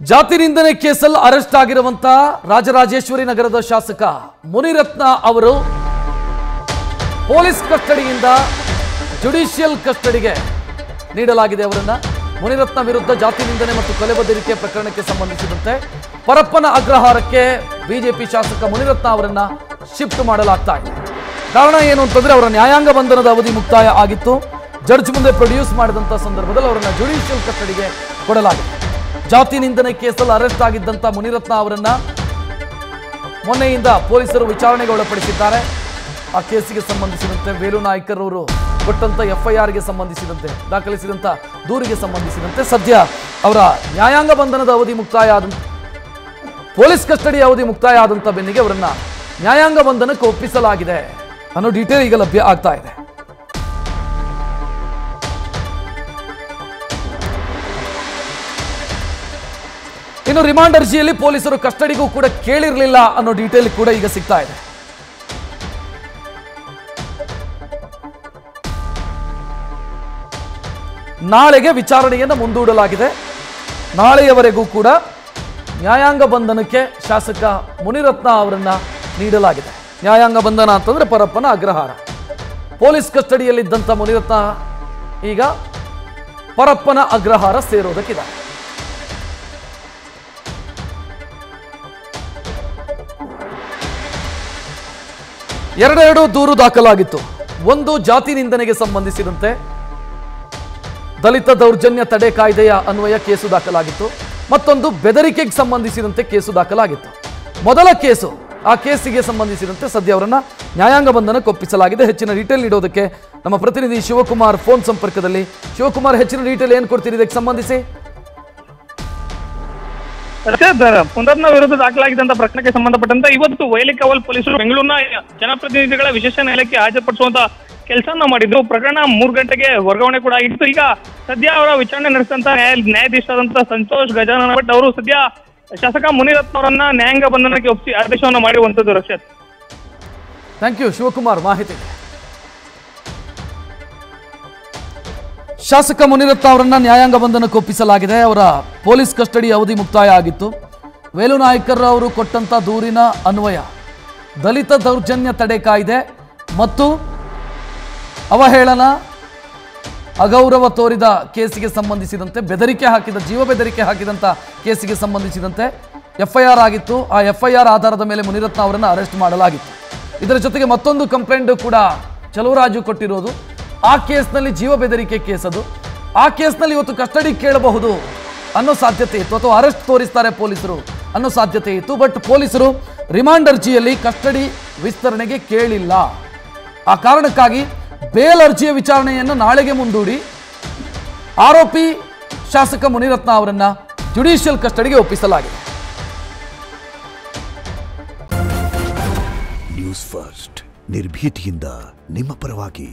ಜಾತಿ ನಿಂದನೆ ಕೇಸಲ್ಲಿ ಅರೆಸ್ಟ್ ಆಗಿರುವಂತ ರಾಜರಾಜೇಶ್ವರಿ ನಗರದ ಶಾಸಕ ಮುನಿರತ್ನ ಅವರು ಪೊಲೀಸ್ ಕಸ್ಟಡಿಯಿಂದ ಜುಡಿಷಿಯಲ್ ಕಸ್ಟಡಿಗೆ ನೀಡಲಾಗಿದೆ. ಅವರನ್ನ ಮುನಿರತ್ನ ವಿರುದ್ಧ ಜಾತಿ ನಿಂದನೆ ಮತ್ತು ಕೊಲೆ ಬೆದರಿಕೆ ಪ್ರಕರಣಕ್ಕೆ ಸಂಬಂಧಿಸಿದಂತೆ ಪರಪ್ಪನ ಅಗ್ರಹಾರಕ್ಕೆ ಬಿಜೆಪಿ ಶಾಸಕ ಮುನಿರತ್ನ ಅವರನ್ನ ಶಿಫ್ಟ್ ಮಾಡಲಾಗ್ತಾ ಇದೆ. ಕಾರಣ ಏನು ಅಂತಂದ್ರೆ ಅವರ ನ್ಯಾಯಾಂಗ ಬಂಧನದ ಅವಧಿ ಮುಕ್ತಾಯ ಆಗಿತ್ತು. ಜಡ್ಜ್ ಮುಂದೆ ಪ್ರೊಡ್ಯೂಸ್ ಮಾಡಿದಂತ ಸಂದರ್ಭದಲ್ಲಿ ಅವರನ್ನ ಜುಡಿಷಿಯಲ್ ಕಸ್ಟಡಿಗೆ ಕೊಡಲಾಗಿದೆ. ಜಾತಿ ನಿಂದನೆ ಕೇಸಲ್ಲಿ ಅರೆಸ್ಟ್ ಆಗಿದ್ದಂತ ಮುನಿರತ್ನ ಅವರನ್ನ ಮೊನ್ನೆಯಿಂದ ಪೊಲೀಸರು ವಿಚಾರಣೆಗೆ ಒಳಪಡಿಸಿದ್ದಾರೆ. ಆ ಕೇಸಿಗೆ ಸಂಬಂಧಿಸಿದಂತೆ ವೇಲು ನಾಯ್ಕರ್ ಅವರು ಕೊಟ್ಟಂತ ಎಫ್ಐಆರ್ಗೆ ಸಂಬಂಧಿಸಿದಂತೆ ದಾಖಲಿಸಿದಂತ ದೂರಿಗೆ ಸಂಬಂಧಿಸಿದಂತೆ ಸದ್ಯ ಅವರ ನ್ಯಾಯಾಂಗ ಬಂಧನದ ಅವಧಿ ಮುಕ್ತಾಯ ಆದಂತ ಪೊಲೀಸ್ ಕಸ್ಟಡಿ ಅವಧಿ ಮುಕ್ತಾಯ ಆದಂತ ಬೆನ್ನಿಗೆ ಅವರನ್ನ ನ್ಯಾಯಾಂಗ ಬಂಧನಕ್ಕೆ ಒಪ್ಪಿಸಲಾಗಿದೆ ಅನ್ನೋ ಡೀಟೇಲ್ ಈಗ ಲಭ್ಯ ಆಗ್ತಾ ಇದೆ. ಇನ್ನು ರಿಮಾಂಡ್ ಅರ್ಜಿಯಲ್ಲಿ ಪೊಲೀಸರು ಕಸ್ಟಡಿಗೂ ಕೂಡ ಕೇಳಿರಲಿಲ್ಲ ಅನ್ನೋ ಡೀಟೇಲ್ ಕೂಡ ಈಗ ಸಿಗ್ತಾ ಇದೆ. ನಾಳೆಗೆ ವಿಚಾರಣೆಯನ್ನು ಮುಂದೂಡಲಾಗಿದೆ. ನಾಳೆಯವರೆಗೂ ಕೂಡ ನ್ಯಾಯಾಂಗ ಬಂಧನಕ್ಕೆ ಶಾಸಕ ಮುನಿರತ್ನ ಅವರನ್ನ ನೀಡಲಾಗಿದೆ. ನ್ಯಾಯಾಂಗ ಬಂಧನ ಅಂತಂದ್ರೆ ಪರಪ್ಪನ ಅಗ್ರಹಾರ. ಪೊಲೀಸ್ ಕಸ್ಟಡಿಯಲ್ಲಿದ್ದಂಥ ಮುನಿರತ್ನ ಈಗ ಪರಪ್ಪನ ಅಗ್ರಹಾರ ಸೇರೋದಕ್ಕಿದೆ. ಎರಡೆರಡು ದೂರು ದಾಖಲಾಗಿತ್ತು. ಒಂದು ಜಾತಿ ನಿಂದನೆಗೆ ಸಂಬಂಧಿಸಿದಂತೆ ದಲಿತ ದೌರ್ಜನ್ಯ ತಡೆ ಕಾಯ್ದೆಯ ಅನ್ವಯ ಕೇಸು ದಾಖಲಾಗಿತ್ತು. ಮತ್ತೊಂದು ಬೆದರಿಕೆಗೆ ಸಂಬಂಧಿಸಿದಂತೆ ಕೇಸು ದಾಖಲಾಗಿತ್ತು. ಮೊದಲ ಕೇಸು, ಆ ಕೇಸಿಗೆ ಸಂಬಂಧಿಸಿದಂತೆ ಸದ್ಯ ಅವರನ್ನ ನ್ಯಾಯಾಂಗ ಬಂಧನಕ್ಕೆ ಒಪ್ಪಿಸಲಾಗಿದೆ. ಹೆಚ್ಚಿನ ಡೀಟೇಲ್ ನೀಡೋದಕ್ಕೆ ನಮ್ಮ ಪ್ರತಿನಿಧಿ ಶಿವಕುಮಾರ್ ಫೋನ್ ಸಂಪರ್ಕದಲ್ಲಿ. ಶಿವಕುಮಾರ್, ಹೆಚ್ಚಿನ ಡೀಟೇಲ್ ಏನು ಕೊಡ್ತೀರಿ ಇದಕ್ಕೆ ಸಂಬಂಧಿಸಿ? ಮುನಿರತ್ನ ವಿರುದ್ಧ ದಾಖಲಾಗಿದ್ದಂತ ಪ್ರಕರಣಕ್ಕೆ ಸಂಬಂಧಪಟ್ಟಂತೆ ಇವತ್ತು ವೈಲಿಕಾವಲ್ ಪೊಲೀಸರು ಬೆಂಗಳೂರಿನ ಜನಪ್ರತಿನಿಧಿಗಳ ವಿಶೇಷ ನ್ಯಾಯಾಲಯಕ್ಕೆ ಹಾಜರುಪಡಿಸುವಂತ ಕೆಲಸವನ್ನ ಮಾಡಿದ್ರು. ಪ್ರಕರಣ 3 ಗಂಟೆಗೆ ವರ್ಗಾವಣೆ ಕೂಡ ಆಗಿತ್ತು. ಈಗ ಸದ್ಯ ಅವರ ವಿಚಾರಣೆ ನಡೆಸಿದಂತ ನ್ಯಾಯಾಧೀಶರಾದಂತಹ ಸಂತೋಷ್ ಗಜಾನನ ಭಟ್ ಅವರು ಸದ್ಯ ಶಾಸಕ ಮುನಿರತ್ನ ಅವರನ್ನ ನ್ಯಾಯಾಂಗ ಬಂಧನಕ್ಕೆ ಒಪ್ಪಿಸಿ ಆದೇಶವನ್ನ ಮಾಡಿರುವಂತದ್ದು. ರಕ್ಷತ್, ಥ್ಯಾಂಕ್ ಯು ಶಿವಕುಮಾರ್ ಮಾಹಿತಿ. ಶಾಸಕ ಮುನಿರತ್ನ ಅವರನ್ನ ನ್ಯಾಯಾಂಗ ಬಂಧನಕ್ಕೆ ಒಪ್ಪಿಸಲಾಗಿದೆ. ಅವರ ಪೊಲೀಸ್ ಕಸ್ಟಡಿ ಅವಧಿ ಮುಕ್ತಾಯ ಆಗಿತ್ತು. ವೇಲು ನಾಯ್ಕರ್ ಅವರು ಕೊಟ್ಟಂತ ದೂರಿನ ಅನ್ವಯ ದಲಿತ ದೌರ್ಜನ್ಯ ತಡೆ ಕಾಯ್ದೆ ಮತ್ತು ಅವಹೇಳನ ಅಗೌರವ ತೋರಿದ ಕೇಸಿಗೆ ಸಂಬಂಧಿಸಿದಂತೆ ಬೆದರಿಕೆ ಹಾಕಿದ ಜೀವ ಬೆದರಿಕೆ ಹಾಕಿದಂಥ ಕೇಸಿಗೆ ಸಂಬಂಧಿಸಿದಂತೆ ಎಫ್ಐಆರ್ ಆಗಿತ್ತು. ಆ ಎಫ್ಐಆರ್ ಆಧಾರದ ಮೇಲೆ ಮುನಿರತ್ನ ಅವರನ್ನು ಅರೆಸ್ಟ್ ಮಾಡಲಾಗಿತ್ತು. ಇದರ ಜೊತೆಗೆ ಮತ್ತೊಂದು ಕಂಪ್ಲೇಂಟ್ ಕೂಡ ಚಲುವರಾಜು ಕೊಟ್ಟಿರೋದು. ಆ ಕೇಸ್ನಲ್ಲಿ ಜೀವ ಬೆದರಿಕೆ ಕೇಸ್ ಅದು. ಆ ಕೇಸ್ನಲ್ಲಿ ಇವತ್ತು ಕಸ್ಟಡಿ ಕೇಳಬಹುದು ಅನ್ನೋ ಸಾಧ್ಯತೆ ಇತ್ತು, ಅಥವಾ ಅರೆಸ್ಟ್ ತೋರಿಸ್ತಾರೆ ಪೊಲೀಸರು ಅನ್ನೋ ಸಾಧ್ಯತೆ ಇತ್ತು. ಬಟ್ ಪೊಲೀಸರು ರಿಮಾಂಡ್ ಅರ್ಜಿಯಲ್ಲಿ ಕಸ್ಟಡಿ ವಿಸ್ತರಣೆಗೆ ಕೇಳಿಲ್ಲ. ಆ ಕಾರಣಕ್ಕಾಗಿ ಬೇಲ್ ಅರ್ಜಿಯ ವಿಚಾರಣೆಯನ್ನು ನಾಳೆಗೆ ಮುಂದೂಡಿ ಆರೋಪಿ ಶಾಸಕ ಮುನಿರತ್ನ ಅವರನ್ನ ಜುಡಿಷಿಯಲ್ ಕಸ್ಟಡಿಗೆ ಒಪ್ಪಿಸಲಾಗಿದೆ. ನ್ಯೂಸ್ ಫಸ್ಟ್, ನಿರ್ಭೀತಿಯಿಂದ ನಿಮ್ಮ ಪರವಾಗಿ.